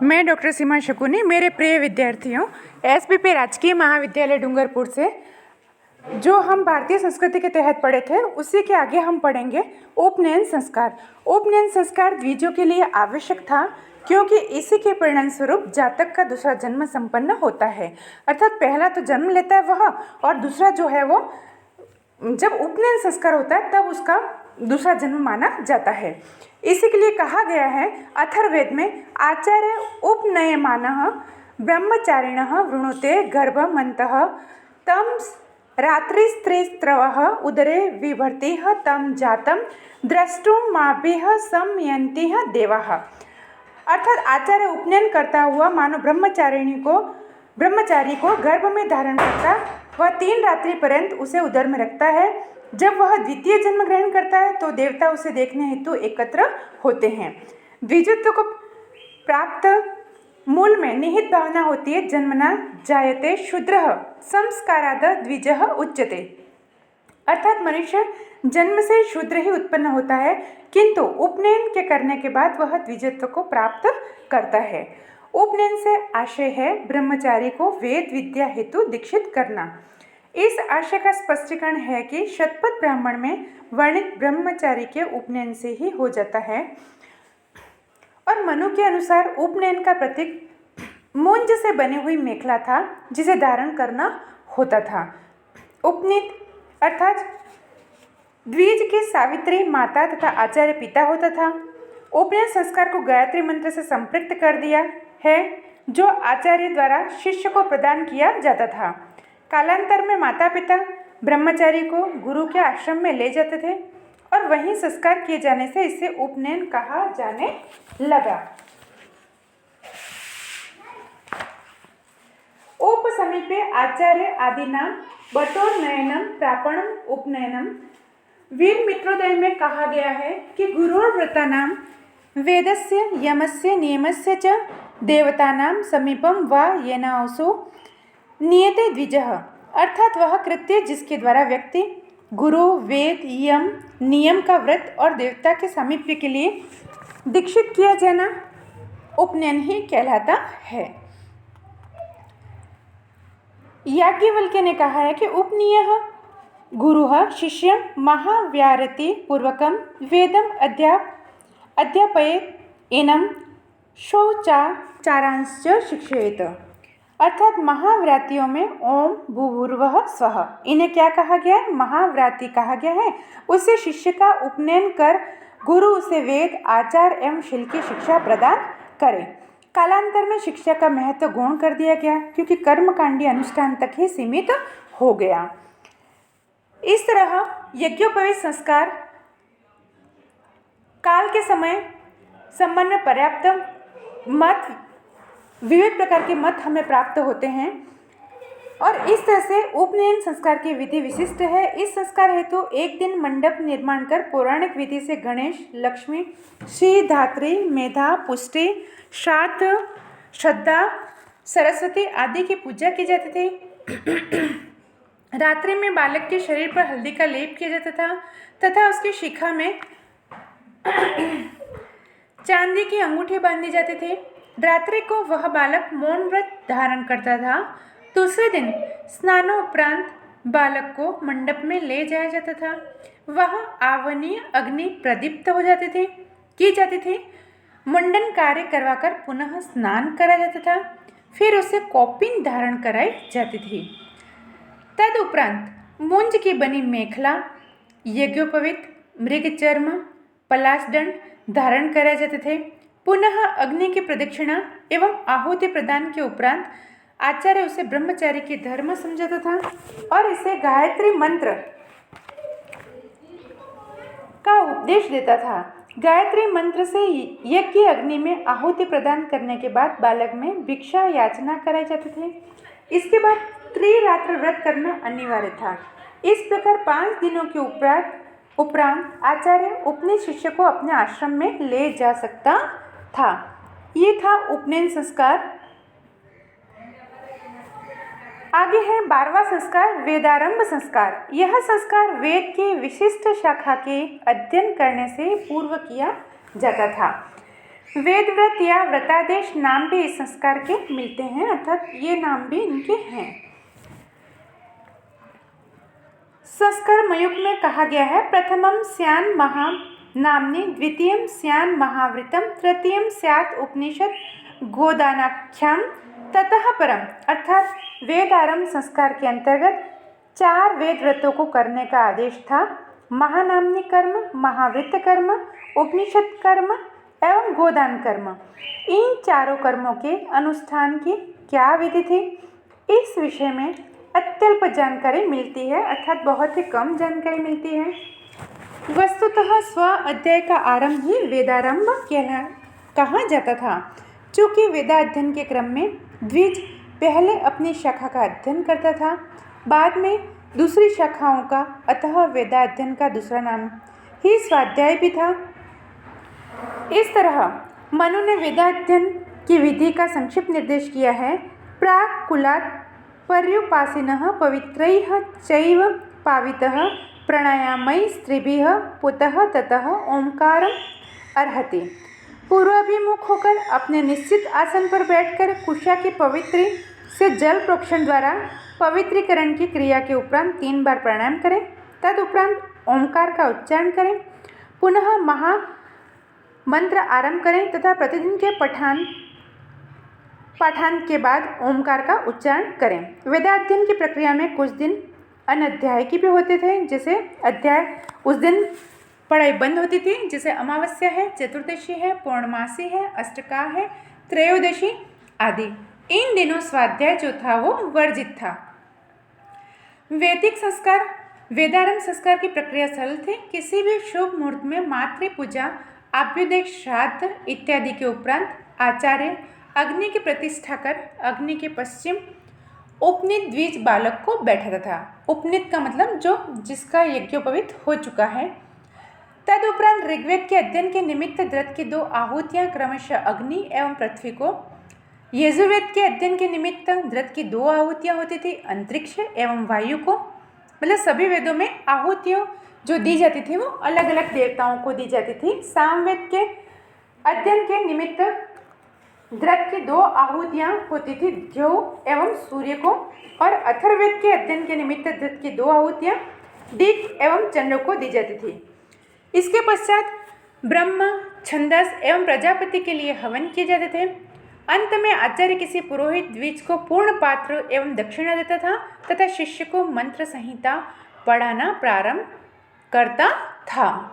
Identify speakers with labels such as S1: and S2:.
S1: मैं डॉक्टर सीमा शकुनी, मेरे प्रिय विद्यार्थियों, एसपीपी राजकीय महाविद्यालय डूंगरपुर से जो हम भारतीय संस्कृति के तहत पढ़े थे उसी के आगे हम पढ़ेंगे उपनयन संस्कार। उपनयन संस्कार द्विजों के लिए आवश्यक था क्योंकि इसी के परिणाम स्वरूप जातक का दूसरा जन्म संपन्न होता है। अर्थात पहला तो जन्म लेता है वह, और दूसरा जो है वो जब उपनयन संस्कार होता है तब उसका दूसरा जन्म माना जाता है। इसी के लिए कहा गया है अथर्ववेद में, आचार्य उपनयमानः ब्रह्मचारिणः वृणुते गर्भमन्तः तम रात्रिस्त्रीस्त्रवः उदरे विभर्तिः तम जातम द्रष्टुमाभिः संयन्तिः देवाः। अर्थात आचार्य उपनयन करता हुआ मानो ब्रह्मचारी को गर्भ में धारण करता, वह 3 रात्रि पर्यंत उसे उदर में रखता है। जब वह द्वितीय जन्म ग्रहण करता है तो देवता उसे देखने हेतु एकत्र होते हैं। द्विजत्व को प्राप्त मूल में निहित भावना होती है, जन्मना जायते शूद्रः संस्काराद द्विजः उच्यते। अर्थात मनुष्य जन्म से शूद्र ही उत्पन्न होता है, किंतु उपनयन के करने के बाद वह द्विजत्व को प्राप्त करता है। उपनयन से आशय है ब्रह्मचारी को वेद विद्या हेतु दीक्षित करना। इस आशय का स्पष्टीकरण है कि शतपथ ब्राह्मण में वर्णित ब्रह्मचारी के उपनयन से ही हो जाता है। और मनु के अनुसार उपनयन का प्रतीक मुंज से बनी हुई मेखला था जिसे धारण करना होता था। उपनीत अर्थात द्विज की सावित्री माता तथा आचार्य पिता होता था। उपनयन संस्कार को गायत्री मंत्र से संपृक्त कर दिया है जो आचार्य द्वारा शिष्य को प्रदान किया जाता था। कालांतर में माता पिता ब्रह्मचारी को गुरु के आश्रम में ले जाते थे और वहीं संस्कार किए जाने से इसे उपनयन कहा जाने लगा। उप समीपे आचार्य आदिना बटोरनयनम प्रापणम उपनयनम। वीर मित्रोदय में कहा गया है कि गुरुर्व्रतानाम वेदस्य यमस्य नियमस्य च देवतानां समीपम वा येनासु नियते द्विजः। अर्थात वह कृत्य जिसके द्वारा व्यक्ति गुरु वेद यम नियम का व्रत और देवता के सामीप्य के लिए दीक्षित किया जाना उपनयन ही कहलाता है। याज्ञवल्क्य ने कहा है कि उपनीयः गुरुः शिष्यं महाव्यारति पूर्वकं वेदम अध्यापयेत् एनं शौचाचारांश्च शिक्षयेत्। अर्थात महाव्रातियों में ओम भूर्भुवः स्वः, इन्हें क्या कहा गया है? महाव्राति कहा गया है। उससे शिष्य का उपनयन कर गुरु उसे वेद आचार एवं शील की शिक्षा प्रदान करे। कालांतर में शिक्षा का महत्व गौण कर दिया गया क्योंकि कर्मकांडी अनुष्ठान तक ही सीमित हो गया। इस तरह यज्ञोपवीत संस्कार काल के समय संबंध में पर्याप्त मत, विविध प्रकार के मत हमें प्राप्त होते हैं और इस तरह से उपनयन संस्कार की विधि विशिष्ट है। इस संस्कार हेतु एक दिन मंडप निर्माण कर पौराणिक विधि से गणेश, लक्ष्मी, श्री धात्री, मेधा, पुष्टि, श्राद्ध, श्रद्धा, सरस्वती आदि की पूजा की जाती थी। रात्रि में बालक के शरीर पर हल्दी का लेप किया जाता था तथा उसकी शिखा में चांदी की अंगूठी बांधी जाती थी। रात्रि को वह बालक मौन व्रत धारण करता था। दूसरे दिन स्नानोपरांत बालक को मंडप में ले जाया जाता था। वह आवनीय अग्नि प्रदीप्त हो की जाती थी। मुंडन कार्य करवाकर पुनः स्नान करा जाता था। फिर उसे कौपीन धारण कराई जाती थी। तदुपरांत मुंज की बनी मेखला, यज्ञोपवीत, मृगचर्म, पलाशदंड धारण कराए जाते थे। पुनः अग्नि की प्रदक्षिणा एवं आहुति प्रदान के उपरांत आचार्य उसे ब्रह्मचारी की धर्म समझाता था और इसे गायत्री मंत्र का उपदेश देता था। गायत्री मंत्र से यज्ञ अग्नि में आहुति प्रदान करने के बाद बालक में भिक्षा याचना कराई जाती थी। इसके बाद त्रिरात्र व्रत करना अनिवार्य था। इस प्रकार 5 दिनों के उपरांत आचार्य उपनयन शिष्य को अपने आश्रम में ले जा सकता था। ये था उपनयन संस्कार। आगे है 12वां संस्कार, वेदारंभ संस्कार। यह संस्कार वेद की विशिष्ट शाखा के अध्ययन करने से पूर्व किया जाता था। वेदव्रत या व्रतादेश नाम भी इस संस्कार के मिलते हैं, अर्थात ये नाम भी इनके हैं। संस्कार मयुग में कहा गया है, प्रथमम स्यान महा नाम्नि, द्वितीयम स्यान महावृतम, तृतीयम स्यात् उपनिषद गोदानाख्याम, ततः परम, अर्थात वेदारंभ संस्कार के अंतर्गत 4 वेद व्रतों को करने का आदेश था। महानाम्नि कर्म, महावृत्त कर्म, उपनिषद कर्म एवं गोदान कर्म। इन चारों कर्मों के अनुष्ठान की क्या विधि थी, इस विषय में अत्यल्प जानकारी मिलती है, अर्थात बहुत ही कम जानकारी मिलती है। वस्तुतः स्व अध्याय का आरंभ ही वेदारंभ कहा जाता था। चूँकि वेदाध्ययन के क्रम में द्विज पहले अपनी शाखा का अध्ययन करता था, बाद में दूसरी शाखाओं का, अतः वेदाध्ययन का दूसरा नाम ही स्वाध्याय भी था। इस तरह मनु ने वेदाध्ययन की विधि का संक्षिप्त निर्देश किया है। प्राक् कुलात् पर्युपासिनः पवित्रैः चैव पावितः प्राणायामैः स्त्रीभिः पुतः ततः ओंकारम् अर्हति। पूर्वाभिमुख होकर अपने निश्चित आसन पर बैठकर कुशा की पवित्र से जल प्रोक्षण द्वारा पवित्रीकरण की क्रिया के उपरांत 3 बार प्राणायाम करें। तदुपरांत ओंकार का उच्चारण करें, पुनः महा मंत्र आरंभ करें तथा प्रतिदिन के पाठान के बाद ओंकार का उच्चारण करें। वेदाध्ययन की प्रक्रिया में कुछ दिन अनध्याय की भी होते थे, जैसे अध्याय उस दिन पढ़ाई बंद होती थी, जैसे अमावस्या है, चतुर्दशी है, पौर्णमासी है, अष्टका है, त्रयोदशी आदि। इन दिनों स्वाध्याय जो था वो वर्जित था। वैदिक संस्कार वेदारंभ संस्कार की प्रक्रिया सरल थी। किसी भी शुभ मुहूर्त में मातृ पूजा, अभ्युदय, श्राद्ध इत्यादि के उपरांत आचार्य अग्नि की प्रतिष्ठा कर अग्नि के पश्चिम उपनीत द्विज बालक को बैठाता था। उपनीत का मतलब जो जिसका यज्ञोपवीत हो चुका है। तदुपरांत ऋग्वेद के अध्ययन के निमित्त द्रत की 2 आहुतियाँ क्रमशः अग्नि एवं पृथ्वी को, यजुर्वेद के अध्ययन के निमित्त द्रत की 2 आहुतियाँ होती थी, अंतरिक्ष एवं वायु को। मतलब सभी वेदों में आहुतियों जो दी जाती थी वो अलग अलग देवताओं को दी जाती थी। सामवेद के अध्ययन के निमित्त द्रत की 2 आहुतियाँ होती थी, ध्रुव एवं सूर्य को, और अथर्ववेद के अध्ययन के निमित्त द्रत की 2 आहुतियाँ दीप एवं चंद्र को दी जाती थी। इसके पश्चात ब्रह्म, छंदस एवं प्रजापति के लिए हवन किए जाते थे। अंत में आचार्य किसी पुरोहित द्विज को पूर्ण पात्र एवं दक्षिणा देता था तथा शिष्य को मंत्र संहिता पढ़ाना प्रारंभ करता था।